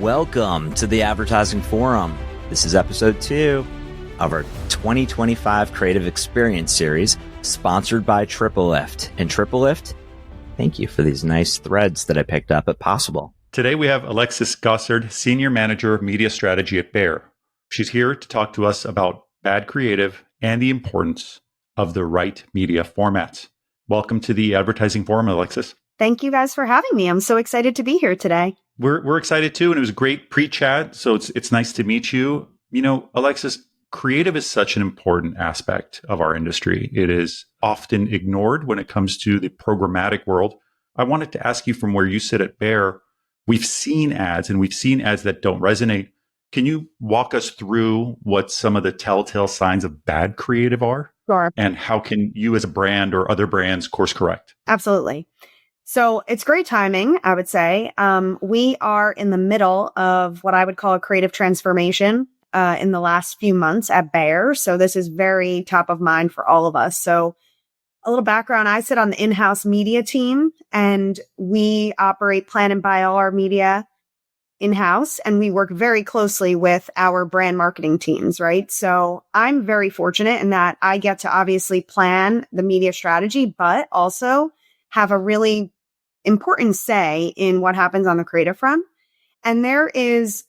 Welcome to the Advertising Forum. This is episode 2 of our 2025 Creative Experience series, sponsored by Triple Lift. And Triple Lift, thank you for these nice threads that I picked up at Possible. Today we have Alexis Gossard, Senior Manager of Media Strategy at Bayer. She's here to talk to us about bad creative and the importance of the right media formats. Welcome to the Advertising Forum, Alexis. Thank you guys for having me. I'm so excited to be here today. We're excited too, and it was a great pre-chat, so it's nice to meet you. You know, Alexis, creative is such an important aspect of our industry. It is often ignored when it comes to the programmatic world. I wanted to ask you, from where you sit at Bayer, we've seen ads that don't resonate. Can you walk us through what some of the telltale signs of bad creative are? Sure. And how can you as a brand or other brands course correct? Absolutely. So it's great timing, I would say. We are in the middle of what I would call a creative transformation in the last few months at Bayer. So this is very top of mind for all of us. So a little background, I sit on the in-house media team, and we operate, plan, and buy all our media in-house, and we work very closely with our brand marketing teams, right? So I'm very fortunate in that I get to obviously plan the media strategy, but also have a really important say in what happens on the creative front. And there is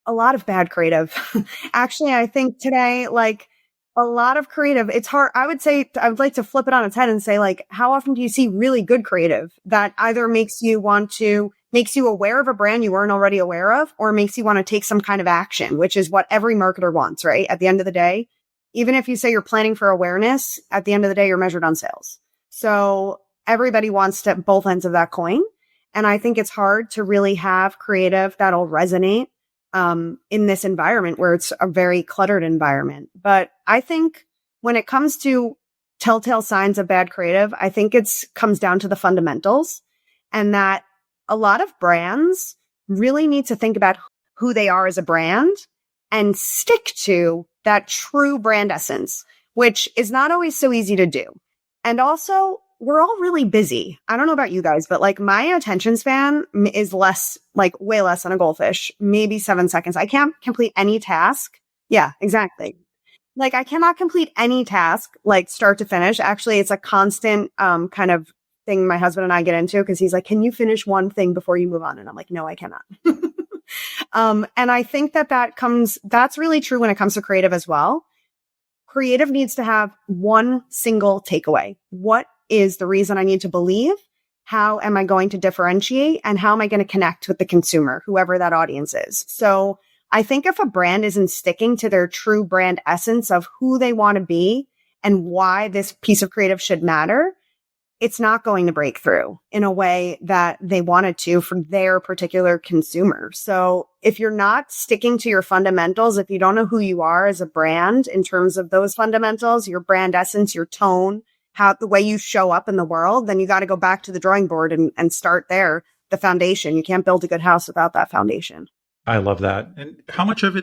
a lot of bad creative. Actually, I think today, like a lot of creative, it's hard. I would like to flip it on its head and say, like, how often do you see really good creative that either makes you aware of a brand you weren't already aware of, or makes you want to take some kind of action, which is what every marketer wants, right? At the end of the day, even if you say you're planning for awareness, at the end of the day, you're measured on sales. So everybody wants to both ends of that coin. And I think it's hard to really have creative that'll resonate in this environment where it's a very cluttered environment. But I think when it comes to telltale signs of bad creative, I think comes down to the fundamentals, and that a lot of brands really need to think about who they are as a brand and stick to that true brand essence, which is not always so easy to do. And also, we're all really busy. I don't know about you guys, but like my attention span is way less than a goldfish, maybe 7 seconds. I can't complete any task. Yeah, exactly. Like I cannot complete any task, like start to finish. Actually, it's a constant kind of thing my husband and I get into, because he's like, can you finish one thing before you move on? And I'm like, no, I cannot. And I think that's really true when it comes to creative as well. Creative needs to have one single takeaway. What is the reason I need to believe? How am I going to differentiate? And how am I going to connect with the consumer, whoever that audience is? So I think if a brand isn't sticking to their true brand essence of who they want to be and why this piece of creative should matter, it's not going to break through in a way that they wanted to for their particular consumer. So if you're not sticking to your fundamentals, if you don't know who you are as a brand in terms of those fundamentals, your brand essence, your tone, the way you show up in the world, then you got to go back to the drawing board and start there, the foundation. You can't build a good house without that foundation. I love that. And how much of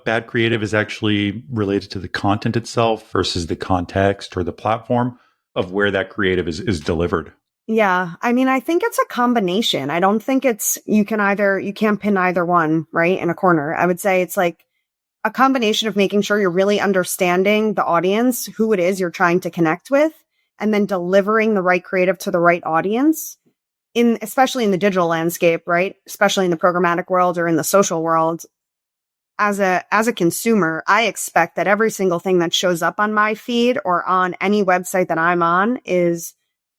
bad creative is actually related to the content itself versus the context or the platform of where that creative is delivered? Yeah. I mean, I think it's a combination. I don't think you can't pin either one, right, in a corner. I would say it's like a combination of making sure you're really understanding the audience, who it is you're trying to connect with, and then delivering the right creative to the right audience, especially in the digital landscape, right? Especially in the programmatic world or in the social world. As a consumer, I expect that every single thing that shows up on my feed or on any website that I'm on is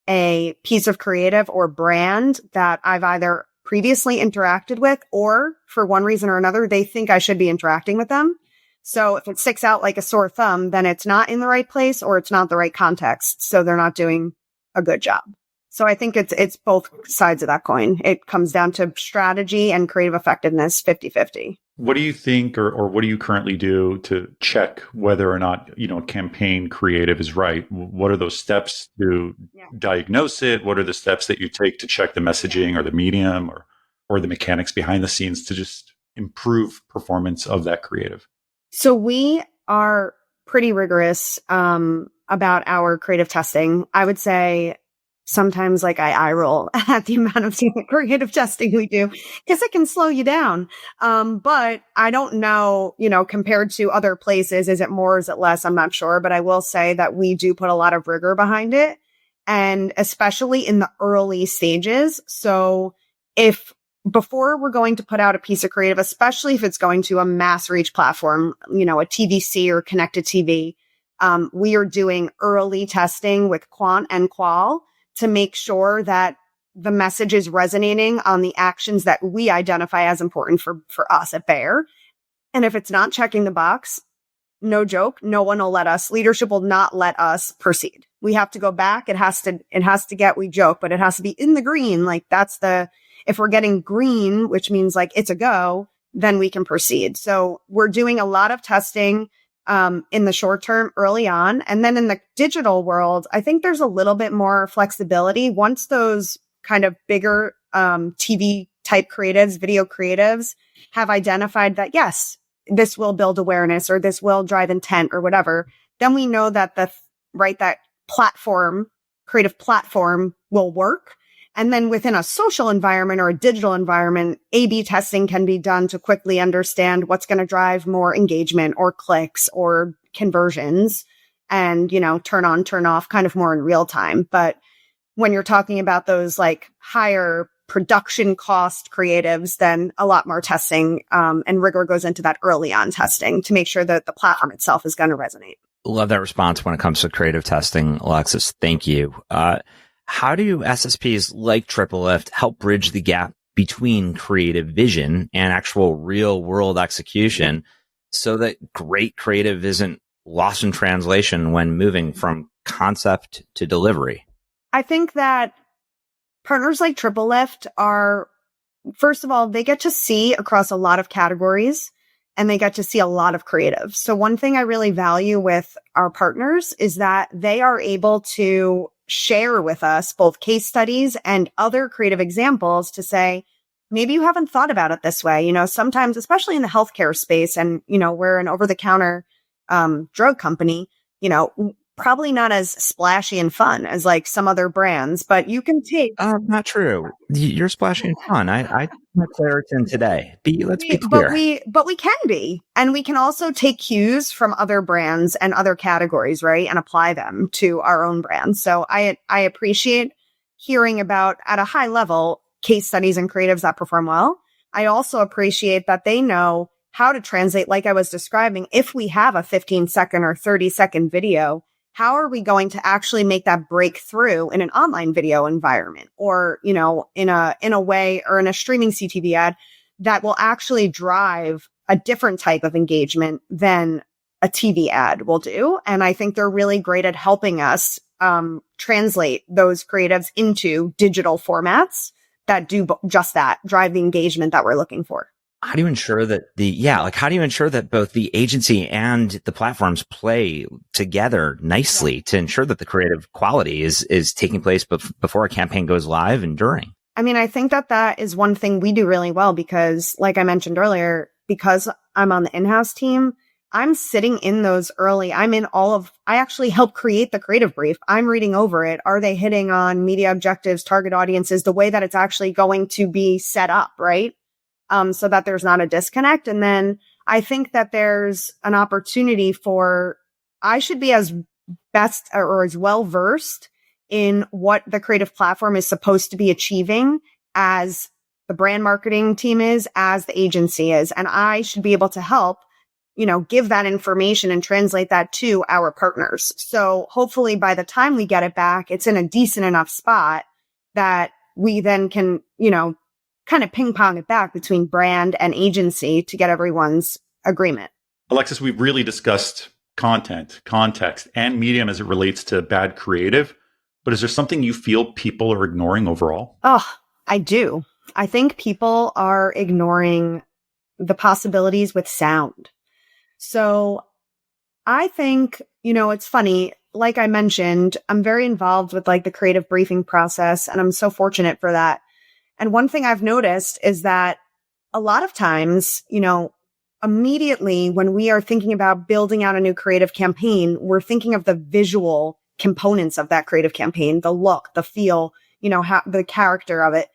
a piece of creative or brand that I've either previously interacted with, or for one reason or another, they think I should be interacting with them. So if it sticks out like a sore thumb, then it's not in the right place or it's not the right context. So they're not doing a good job. So I think it's both sides of that coin. It comes down to strategy and creative effectiveness, 50-50. What do you think, or what do you currently do to check whether or not, campaign creative is right? What are those steps to diagnose it? What are the steps that you take to check the messaging or the medium or the mechanics behind the scenes to just improve performance of that creative? So we are pretty rigorous about our creative testing. I would say sometimes like I eye roll at the amount of creative testing we do because it can slow you down. But I don't know, compared to other places, is it more, is it less? I'm not sure, but I will say that we do put a lot of rigor behind it, and especially in the early stages. So before we're going to put out a piece of creative, especially if it's going to a mass reach platform, a TVC or connected TV, we are doing early testing with quant and qual to make sure that the message is resonating on the actions that we identify as important for us at Bayer. And if it's not checking the box, no joke, no one will leadership will not let us proceed. We have to go back. It has to get, we joke, but it has to be in the green. Like if we're getting green, which means like it's a go, then we can proceed. So we're doing a lot of testing in the short term early on. And then in the digital world, I think there's a little bit more flexibility once those kind of bigger TV type creatives, video creatives have identified that, yes, this will build awareness or this will drive intent or whatever. Then we know that that creative platform will work. And then within a social environment or a digital environment, A/B testing can be done to quickly understand what's going to drive more engagement or clicks or conversions and, turn on, turn off kind of more in real time. But when you're talking about those like higher production cost creatives, then a lot more testing and rigor goes into that early on testing to make sure that the platform itself is going to resonate. Love that response when it comes to creative testing, Alexis. Thank you. How do SSPs like Triple Lift help bridge the gap between creative vision and actual real world execution so that great creative isn't lost in translation when moving from concept to delivery? I think that partners like Triple Lift are, first of all, they get to see across a lot of categories and they get to see a lot of creative. So one thing I really value with our partners is that they are able to share with us both case studies and other creative examples to say, maybe you haven't thought about it this way. Sometimes, especially in the healthcare space, and, we're an over-the-counter drug company, probably not as splashy and fun as like some other brands, but you can take. Not true. You're splashy and fun. I had Claritin today. Let's be clear. But we can be, and we can also take cues from other brands and other categories, right, and apply them to our own brand. So I appreciate hearing about at a high level case studies and creatives that perform well. I also appreciate that they know how to translate, like I was describing. If we have a 15-second or 30-second video, how are we going to actually make that breakthrough in an online video environment or, in a way or in a streaming CTV ad that will actually drive a different type of engagement than a TV ad will do? And I think they're really great at helping us translate those creatives into digital formats that do just that, drive the engagement that we're looking for. How do you ensure that how do you ensure that both the agency and the platforms play together nicely to ensure that the creative quality is taking place before a campaign goes live and during? I mean, I think that is one thing we do really well because, like I mentioned earlier, because I'm on the in-house team, I'm sitting in those early. I actually help create the creative brief. I'm reading over it. Are they hitting on media objectives, target audiences, the way that it's actually going to be set up, right? So that there's not a disconnect. And then I think that there's an opportunity I should be as best or as well versed in what the creative platform is supposed to be achieving as the brand marketing team is, as the agency is. And I should be able to help, give that information and translate that to our partners. So hopefully by the time we get it back, it's in a decent enough spot that we then can, kind of ping pong it back between brand and agency to get everyone's agreement. Alexis, we've really discussed content, context, and medium as it relates to bad creative. But is there something you feel people are ignoring overall? Oh, I do. I think people are ignoring the possibilities with sound. So I think, it's funny. Like I mentioned, I'm very involved with like the creative briefing process, and I'm so fortunate for that. And one thing I've noticed is that a lot of times, immediately when we are thinking about building out a new creative campaign, we're thinking of the visual components of that creative campaign, the look, the feel, the character of it.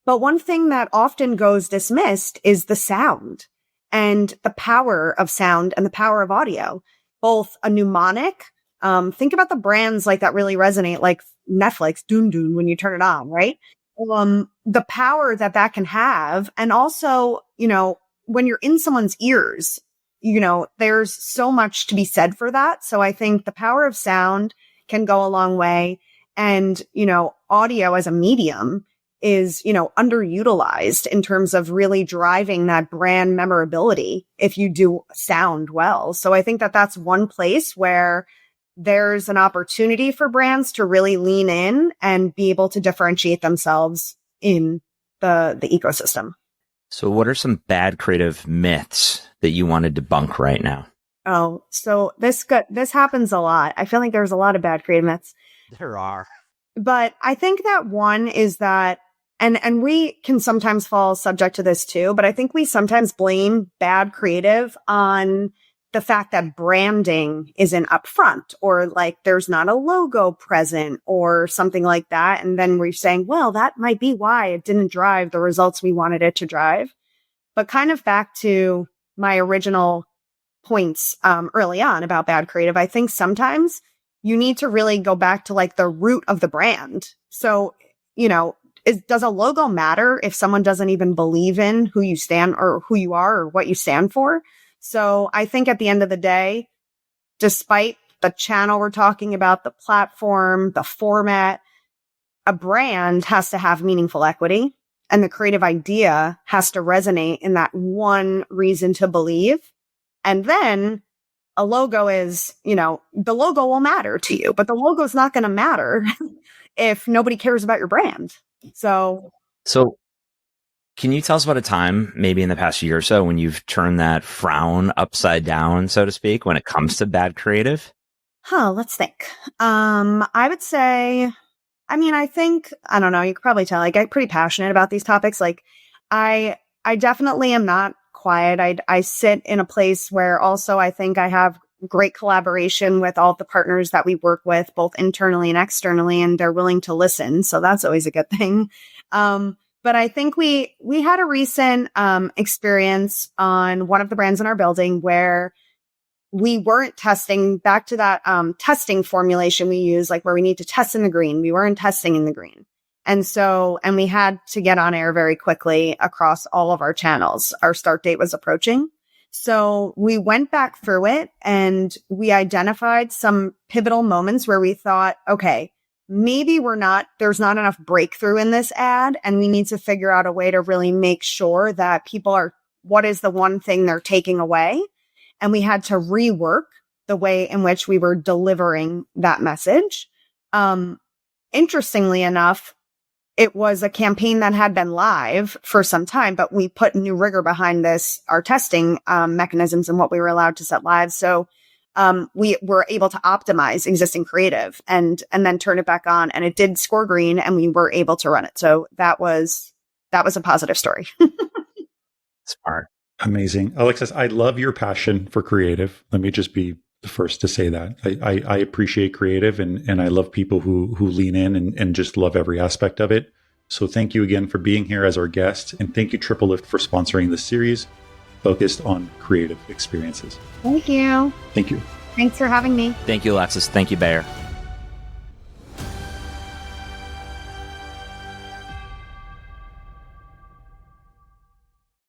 But one thing that often goes dismissed is the sound and the power of sound and the power of audio, both a mnemonic. Think about the brands like that really resonate, like Netflix, Doon Doon, when you turn it on, right? The power that can have. And also, when you're in someone's ears, there's so much to be said for that. So I think the power of sound can go a long way. And, audio as a medium is, underutilized in terms of really driving that brand memorability if you do sound well. So I think that that's one place where there's an opportunity for brands to really lean in and be able to differentiate themselves in the ecosystem. So what are some bad creative myths that you want to debunk right now? Oh, so this happens a lot. I feel like there's a lot of bad creative myths. There are. But I think that one is that, and we can sometimes fall subject to this too, but I think we sometimes blame bad creative on the fact that branding isn't upfront, or like there's not a logo present or something like that. And then we're saying, well, that might be why it didn't drive the results we wanted it to drive. But kind of back to my original points early on about bad creative, I think sometimes you need to really go back to like the root of the brand. So, does a logo matter if someone doesn't even believe in who you stand or who you are or what you stand for? So I think at the end of the day, despite the channel we're talking about, the platform, the format, a brand has to have meaningful equity, and the creative idea has to resonate in that one reason to believe. And then a logo is, the logo will matter to you, but the logo is not going to matter if nobody cares about your brand. So can you tell us about a time, maybe in the past year or so, when you've turned that frown upside down, so to speak, when it comes to bad creative? Let's think. I would say, I don't know, you could probably tell, I get pretty passionate about these topics. Like, I definitely am not quiet. I sit in a place where also I think I have great collaboration with all the partners that we work with, both internally and externally, and they're willing to listen. So that's always a good thing. But I think we had a recent experience on one of the brands in our building where we weren't testing, back to that testing formulation we use, like where we need to test in the green. We weren't testing in the green. And we had to get on air very quickly across all of our channels. Our start date was approaching. So we went back through it and we identified some pivotal moments where we thought, okay, maybe there's not enough breakthrough in this ad, and we need to figure out a way to really make sure that people what is the one thing they're taking away? And we had to rework the way in which we were delivering that message. Interestingly enough, it was a campaign that had been live for some time, but we put new rigor behind our testing mechanisms and what we were allowed to set live. So we were able to optimize existing creative and then turn it back on, and it did score green, and we were able to run it. So that was a positive story. Smart. Amazing. Alexis, I love your passion for creative. Let me just be the first to say that. I appreciate creative and I love people who lean in and just love every aspect of it. So thank you again for being here as our guest. And thank you, Triple Lift, for sponsoring this series focused on creative experiences. Thank you. Thank you. Thanks for having me. Thank you, Alexis. Thank you, Bayer.